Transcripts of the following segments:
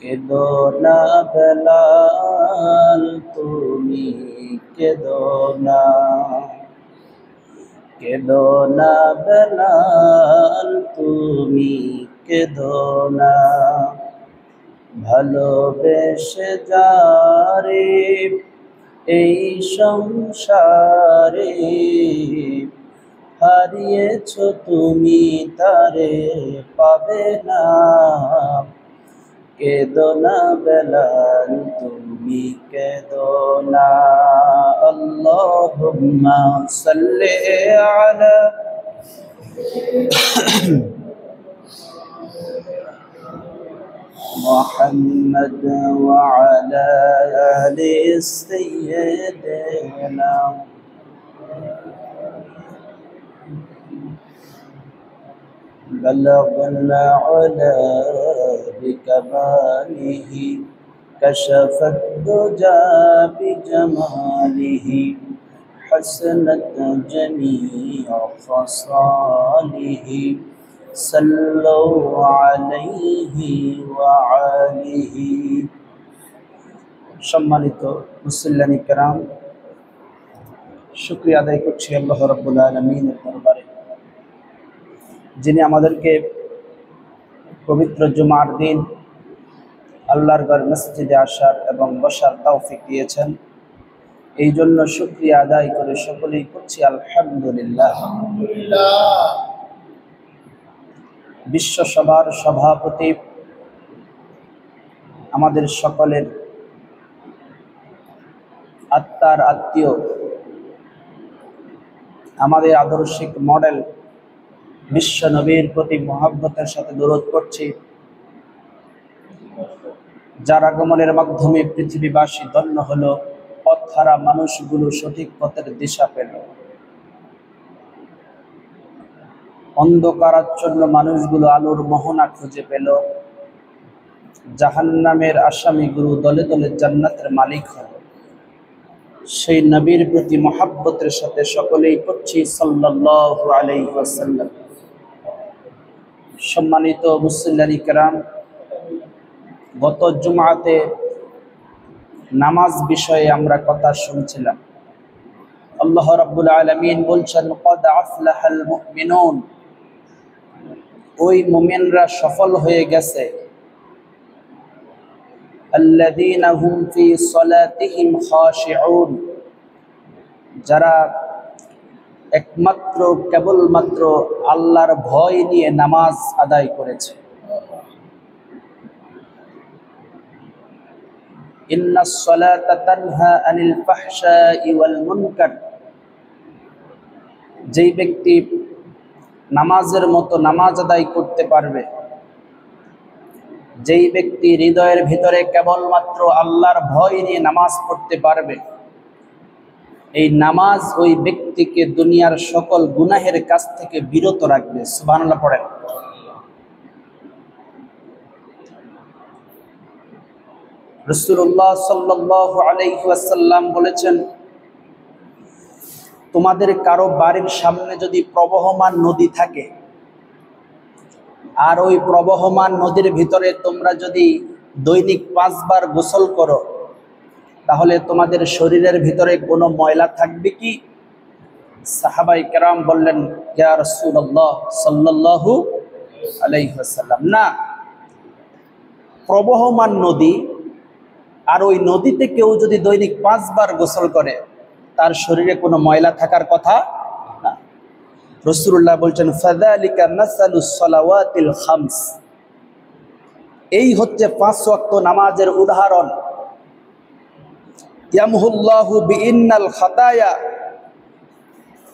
কেঁদো না বেলাল তুমি, কেঁদো না, কেঁদো না বেলাল তুমি, কেঁদো না। ভালোবেসে যারে এই সংসারে, হারিয়েছ তুমি তারে পাবে না। কেঁদো না বেলাল তুমি, কেঁদো না। আল্লাহুম্মা সাল্লি আলা মুহাম্মদ ওয়া আলা আলি সাইয়্যিদিনা। بلغ العلا بكماله، كشف الدجى بجماله، حسنت جميع خصاله، صلوا عليه وعليه। সম্মানিত মুসল্লিয়ানি কেরাম, শুকরিয়া আদায় করছি আল্লাহ রাব্বুল আলামিনের দরবারে, যিনি আমাদেরকে পবিত্র জুমার দিন আল্লাহর ঘর মসজিদে আসার এবং বসার তৌফিক দিয়েছেন। এই জন্য শুকরিয়া আদায় করে সকলেই করছি আলহামদুলিল্লাহ। বিশ্ব সভার সভাপতি, আমাদের সকলের আত্মার আত্মীয়, আমাদের আদর্শিক মডেল বিশ্ব নবীর প্রতি মহব্বতের সাথে দরুদ করছি, যার আগমনের মাধ্যমে পৃথিবীবাসী ধন্য হলো, পথহারা মানুষগুলো সঠিক পথের দিশা পেল, অন্ধকারাচ্ছন্ন মানুষগুলো আলোর মোহনা খুঁজে পেল, জাহান্নামের আসামিগুলো দলে দলে জান্নাতের মালিক হল। সেই নবীর প্রতি মহব্বতের সাথে সকলেই করছি সাল্লাল্লাহু আলাইহি ওয়াসাল্লাম। সম্মানিত মুসল্লিয়ানি কেরাম, গত জুমাতে নামাজ বিষয়ে আমরা কথা শুনছিলাম। আল্লাহ রাব্বুল আলামিন বলছেন, ক্বাদ আফলাহাল মুমিনুন, ওই মুমিনরা সফল হয়ে গেছে, আল্লাযীনা হুম ফি সালাতিহিম খাশিউন, যারা একমাত্র কেবলমাত্র আল্লাহর ভয় নিয়ে নামাজ আদায় করেছে। ইন্নাস সালাতা তানহা আনিল ফাহশাই ওয়াল মুনকার, যেই ব্যক্তি নামাজের মতো নামাজ আদায় করতে পারবে, যেই ব্যক্তি হৃদয়ের ভিতরে কেবলমাত্র আল্লাহর ভয় নিয়ে নামাজ পড়তে পারবে, এই নামাজ ওই ব্যক্তিকে দুনিয়ার সকল গুনাহের কাছ থেকে বিরত রাখবে। সুবহানাল্লাহ পড়েন। রাসূলুল্লাহ সাল্লাল্লাহু আলাইহি ওয়াসাল্লাম বলেছেন, তোমাদের কারো বাড়ির সামনে যদি প্রবহমান নদী থাকে, আর ওই প্রবহমান নদীর ভিতরে তোমরা যদি দৈনিক 5 বার গোসল করো, তাহলে তোমাদের শরীরের ভিতরে কোনো ময়লা থাকবে কি? সাহাবায়ে কেরাম বললেন, ইয়া রাসূলুল্লাহ সাল্লাল্লাহু আলাইহি ওয়াসাল্লাম, না, প্রবহমান নদী, আর ওই নদীতে কেউ যদি দৈনিক 5 বার গোসল করে, তার শরীরে কোনো ময়লা থাকার কথা না। রাসূলুল্লাহ বলছেন, ফাযালিকা মাসালুস সালাওয়াতিল খামস, এই হচ্ছে 5 ওয়াক্ত নামাজের উদাহরণ। ইয়ামহুল্লাহু বিইন্নাল খাতায়া,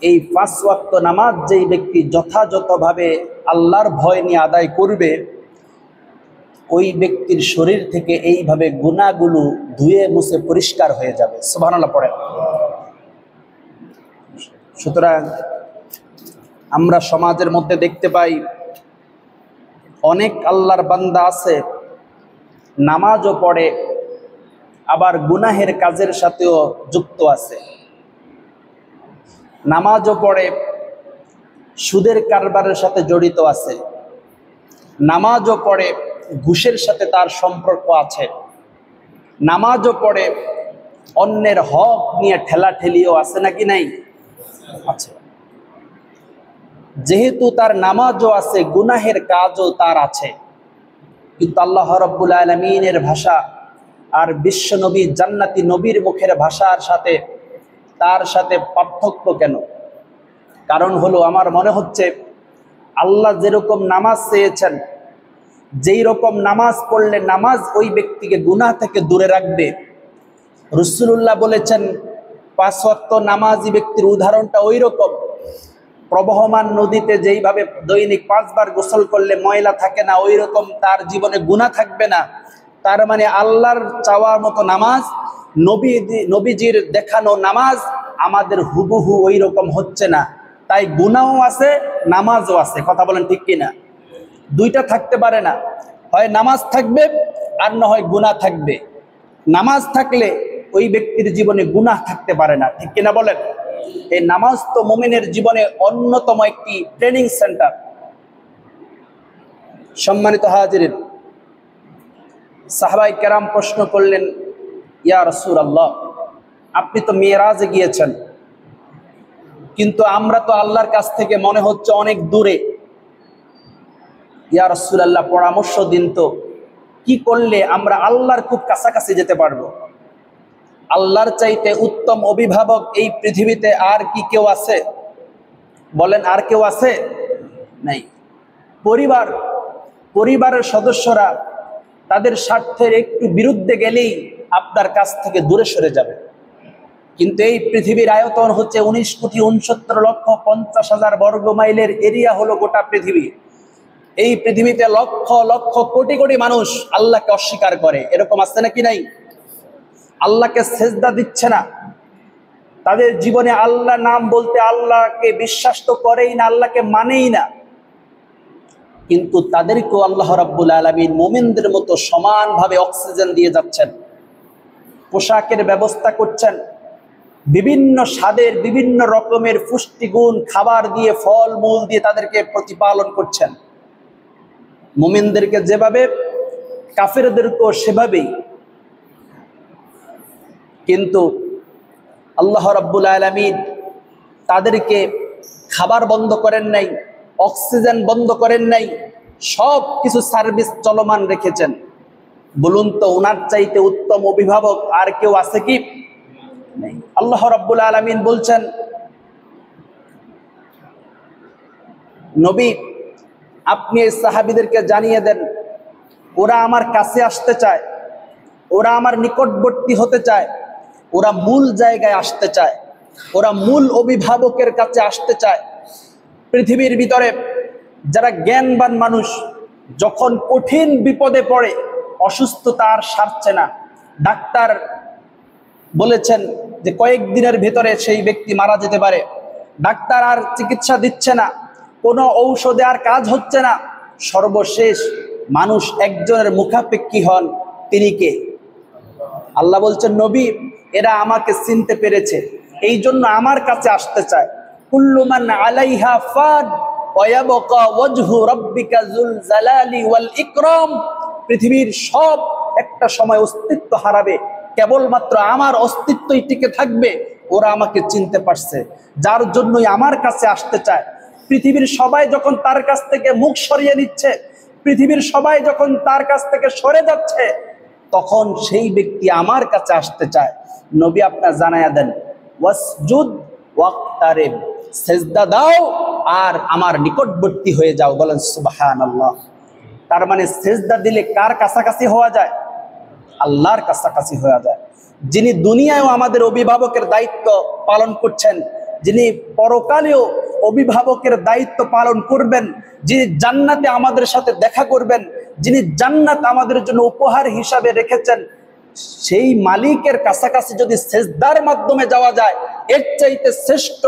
এই 5 ওয়াক্ত নামাজ যেই ব্যক্তি যথাযথভাবে আল্লাহর ভয় নিয়ে আদায় করবে, ওই ব্যক্তির শরীর থেকে এইভাবে গুনাহগুলো ধুয়ে মুছে পরিষ্কার হয়ে যাবে। সুবহানাল্লাহ পড়েন। সুতরাং আমরা সমাজের মধ্যে দেখতে পাই, অনেক আল্লাহর বান্দা আছে, নামাজও পড়ে, আবার গুনাহের কাজের সাথেও যুক্ত আছে। নামাজও পড়ে, সুদের কারবারের সাথে জড়িত আছে। নামাজও পড়ে, ঘুষের সাথে তার সম্পর্ক আছে, নামাজও পড়ে, অন্যের হক নিয়ে ঠেলাঠেলিও আছে নাকি নাই? আছে। যেহেতু তার নামাজও আছে, গুনাহের কাজও তার আছে, কিন্তু আল্লাহ রাব্বুল আলামিনের ভাষা আর বিশ্ব নবী জান্নাতি নবীর মুখের ভাষার সাথে তার সাথে পার্থক্য কেন? কারণ হলো, আমার মনে হচ্ছে আল্লাহ যেরকম নামাজ চেয়েছেন, যেই রকম নামাজ পড়লে নামাজ ওই ব্যক্তিকে গুনাহ থেকে দূরে রাখবে, রাসূলুল্লাহ বলেছেন 5 ওয়াক্ত নামাজি ব্যক্তির উদাহরণটা ওই রকম। প্রবহমান নদীতে যেইভাবে দৈনিক 5 বার গোসল করলে ময়লা থাকে না, ওই রকম তার জীবনে গুনাহ থাকবে না। তার মানে আল্লাহর চাওয়ার মতো নামাজ, নবীজির দেখানো নামাজ আমাদের হুবহু ওই রকম হচ্ছে না, তাই গুনাহও আছে, নামাজও আছে। কথা বলেন ঠিক কিনা? দুইটা থাকতে পারে না, হয় নামাজ থাকবে আর না হয় গুনাহ থাকবে। নামাজ থাকলে ওই ব্যক্তির জীবনে গুনাহ থাকতে পারে না, ঠিক কিনা বলেন? এই নামাজ তো মুমিনের জীবনে অন্যতম একটি ট্রেনিং সেন্টার। সম্মানিত হাজিরিন, সাহাবায়ে কেরাম প্রশ্ন করলেন, ইয়া রাসূলুল্লাহ, আপনি তো মিরাজে গিয়েছেন, কিন্তু আমরা তো আল্লাহর কাছ থেকে মনে হচ্ছে অনেক দূরে। ইয়া রাসূলুল্লাহ, পরামর্শ দিন তো, কি করলে আমরা আল্লাহর খুব কাছাকাছি যেতে পারবো? আল্লাহর চাইতে উত্তম অভিভাবক এই পৃথিবীতে আর কি কেউ আছে? বলেন, আর কেউ আছে? নাই। পরিবারের সদস্যরা তাদের স্বার্থের একটু বিরুদ্ধে গেলেই আপনার কাছ থেকে দূরে সরে যাবে। কিন্তু এই পৃথিবীর আয়তন হচ্ছে 19,69,50,000 বর্গ মাইলের এরিয়া হলো গোটা পৃথিবী। এই পৃথিবীতে লক্ষ লক্ষ কোটি কোটি মানুষ আল্লাহকে অস্বীকার করে, এরকম আছে নাকি নাই? আল্লাহকে সেজদা দিচ্ছে না, তাদের জীবনে আল্লাহ নাম বলতে আল্লাহকে বিশ্বাস তো করেই না, আল্লাহকে মানেই না। কিন্তু তাদেরকেও আল্লাহ রাব্বুল আলামিন মুমিনদের মতো সমানভাবে অক্সিজেন দিয়ে যাচ্ছেন, পোশাকের ব্যবস্থা করছেন, বিভিন্ন স্বাদের বিভিন্ন রকমের পুষ্টিগুণ খাবার দিয়ে, ফল মূল দিয়ে তাদেরকে প্রতিপালন করছেন। মুমিনদেরকে যেভাবে, কাফেরদেরকেও সেভাবেই। কিন্তু আল্লাহ রাব্বুল আলামিন তাদেরকে খাবার বন্ধ করেন নাই, অক্সিজেন বন্ধ করেন নাই, সব কিছু সার্ভিস চলমান রেখেছেন। বলুন তো, ওনার চাইতে উত্তম অভিভাবক আর কেউ আছে কি? নেই। আল্লাহ রাব্বুল আলামিন বলছেন, নবী আপনি এই সাহাবীদেরকে জানিয়ে দেন, ওরা আমার কাছে আসতে চায়, ওরা আমার নিকটবর্তী হতে চায়, ওরা মূল জায়গায় আসতে চায়, ওরা মূল অভিভাবকের কাছে আসতে চায়। পৃথিবীর ভিতরে যারা জ্ঞানবান মানুষ, যখন কঠিন বিপদে পড়ে, অসুস্থতা আর সারছে না, ডাক্তার বলেছেন যে কয়েকদিনের ভিতরে সেই ব্যক্তি মারা যেতে পারে, ডাক্তার আর চিকিৎসা দিচ্ছে না, কোনো ঔষধে আর কাজ হচ্ছে না, সর্বশেষ মানুষ একজনের মুখাপেক্ষী হন, তিনি কে? আল্লাহ বলছেন, নবী এরা আমাকে চিনতে পেরেছে, এই জন্য আমার কাছে আসতে চায়। কুল্লু মান আলাইহা ফান ওয়া ইয়াবকা ওয়াজহু রাব্বিকা যুল জালালি ওয়াল ইকরাম। পৃথিবীর সব একটা সময় অস্তিত্ব হারাবে, কেবলমাত্র আমার অস্তিত্বই টিকে থাকবে। ওরা আমাকে চিনতে পারছে, যার জন্যই আমার কাছে আসতে চায়। পৃথিবীর সবাই যখন তার কাছ থেকে মুখ সরিয়ে নিচ্ছে, পৃথিবীর সবাই যখন তার কাছ থেকে সরে যাচ্ছে, তখন সেই ব্যক্তি আমার কাছে আসতে চায়। নবী আপনার জানায়া দেন, ওয়াসজুদ ওয়াক্তারিব, সেজদা দাও আর আমার নিকটবর্তী হয়ে যাও। বলেন সুবহানাল্লাহ। তার মানে সেজদা দিলে কার কাছাকাছি হওয়া যায়? আল্লাহর কাছাকাছি হওয়া যায়। যিনি দুনিয়ায়ও আমাদের অভিভাবকের দায়িত্ব পালন করছেন, যিনি পরকালেও অভিভাবকের দায়িত্ব পালন করবেন, যিনি জান্নাতে আমাদের সাথে দেখা করবেন, যিনি জান্নাত আমাদের জন্য উপহার হিসাবে রেখেছেন, সেই মালিকের কাছাকাছি যদি সেজদার মাধ্যমে যাওয়া যায়, এর চাইতে শ্রেষ্ঠ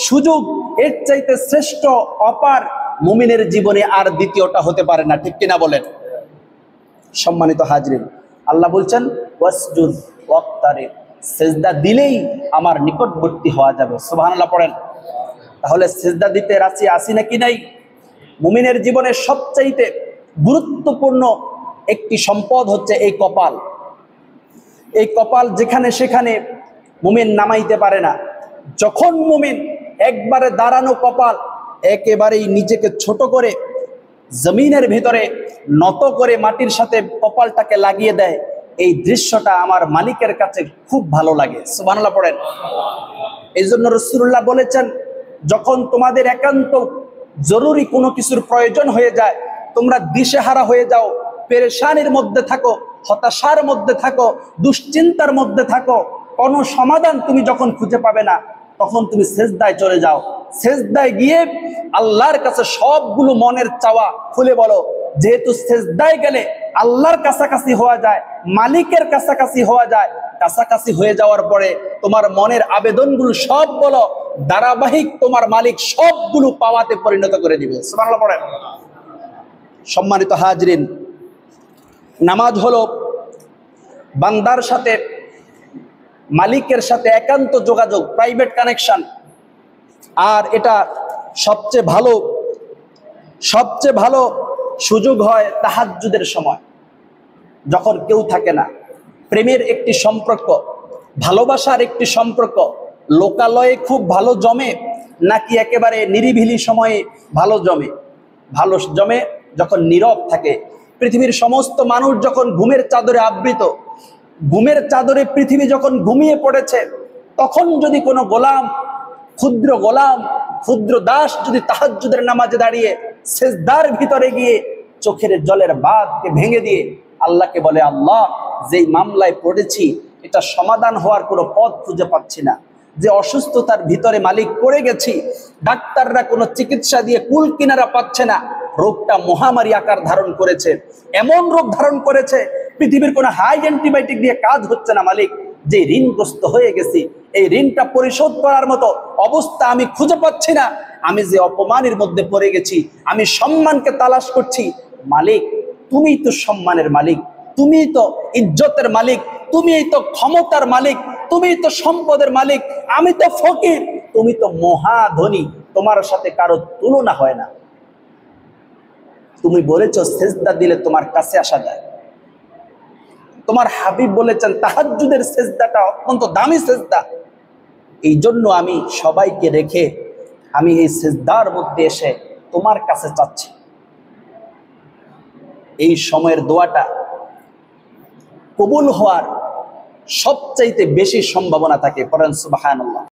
সুযোগ, এর চাইতে শ্রেষ্ঠ অপার মুমিনের জীবনে আর দ্বিতীয়টা হতে পারে না, ঠিক কিনা বলেন? সম্মানিত হাজরিন, আল্লাহ বলছেন ওয়াসজুদ ওয়াক্তারিব, সেজদা দিলেই আমার নিকটবর্তী হওয়া যাবে। সুবহানাল্লাহ পড়েন। তাহলে সেজদা দিতে রাজি আছি নাকি নাই? মুমিনের জীবনের সবচাইতে গুরুত্বপূর্ণ একটি সম্পদ হচ্ছে এই কপাল। এই কপাল যেখানে সেখানে মুমিন নামাইতে পারে না। যখন মুমিন একবারে দাঁড়ানো কপাল একেবারেই নিজেকে ছোট করে জমিনের ভিতরে নত করে মাটির সাথে কপালটাকে লাগিয়ে দেয়, এই দৃশ্যটা আমার মালিকের কাছে খুব ভালো লাগে। সুবহানাল্লাহ পড়েন। এই জন্য রাসূলুল্লাহ বলেছেন, যখন তোমাদের একান্ত জরুরি কোনো কিছুর প্রয়োজন হয়ে যায়, তোমরা দিশেহারা হয়ে যাও, পেরেশানির মধ্যে থাকো, হতাশার মধ্যে থাকো, দুশ্চিন্তার মধ্যে থাকো, কোনো সমাধান তুমি যখন খুঁজে পাবে না, তখন তুমি সেজদায় চলে যাও। সেজদায় গিয়ে আল্লাহর কাছে সবগুলো মনের চাওয়া খুলে বলো। যেহেতু সেজদায় গেলে আল্লাহর কাছাকাছি হওয়া যায়, মালিকের কাছাকাছি হওয়া যায়। কাছাকাছি হয়ে যাওয়ার পরে তোমার মনের আবেদনগুলো সব বলো, ধারাবাহিক তোমার মালিক সবগুলো পাওয়াতে পরিণত করে দিবে। সুবহানাল্লাহ পড়েন। সম্মানিত হাজরিন, নামাজ হলো বান্দার সাথে মালিকের সাথে একান্ত যোগাযোগ, প্রাইভেট কানেকশন। আর এটা সবচেয়ে ভালো সুযোগ হয় তাহাজ্জুদের সময়, যখন কেউ থাকে না। প্রেমের একটি সম্পর্ক, ভালোবাসার একটি সম্পর্ক লোকালয়ে খুব ভালো জমে, নাকি একেবারে নিরিবিলি সময়ে ভালো জমে? ভালো জমে যখন নীরব থাকে। পৃথিবীর সমস্ত মানুষ যখন ঘুমের চাদরে আবৃত, ঘুমের চাদরে পৃথিবী যখন ঘুমিয়ে পড়েছে, তখন যদি কোনো গোলাম, ক্ষুদ্র দাস যদি তাহাজ্জুদের নামাজে দাঁড়িয়ে সেজদার ভিতরে গিয়ে চোখের জলের বাঁধকে ভেঙে দিয়ে আল্লাহকে বলে, আল্লাহ, যেই মামলায় পড়েছি এটা সমাধান হওয়ার কোনো পথ খুঁজে পাচ্ছি না, যে অসুস্থতার ভিতরে মালিক পড়ে গেছি, ডাক্তাররা কোনো চিকিৎসা দিয়ে কুল কিনারা পাচ্ছে না, রোগটা মহামারী আকার ধারণ করেছে, এমন রোগ ধারণ করেছে পৃথিবীর কোনো হাই অ্যান্টিবায়োটিক দিয়ে কাজ হচ্ছে না, মালিক যে ঋণগ্রস্ত হয়ে গেছি, এই ঋণটা পরিশোধ করার মতো অবস্থা আমি খুঁজে পাচ্ছি না, আমি যে অপমানের মধ্যে পড়ে গেছি, আমি সম্মানকে তালাশ করছি, মালিক তুমিই তো সম্মানের মালিক, তুমিই তো ইজ্জতের মালিক, তুমিই তো ক্ষমতার মালিক, তুমিই তো সম্পদের মালিক, আমি তো ফকির, তুমি তো মহাধনী, তোমার সাথে কারো তুলনা হয় না। তুমি বলেছো সেজদা দিলে তোমার কাছে আসা যায়। তোমার হাবিব বলেছেন তাহাজ্জুদের সেজদাটা অত্যন্ত দামি সেজদা। এই জন্য আমি সবাইকে রেখে আমি এই সেজদার মধ্যে এসে তোমার কাছে চাচ্ছি। এই সময়ের দোয়াটা কবুল হওয়ার সবচাইতে বেশি সম্ভাবনা থাকে। পড়েন সুবহানাল্লাহ।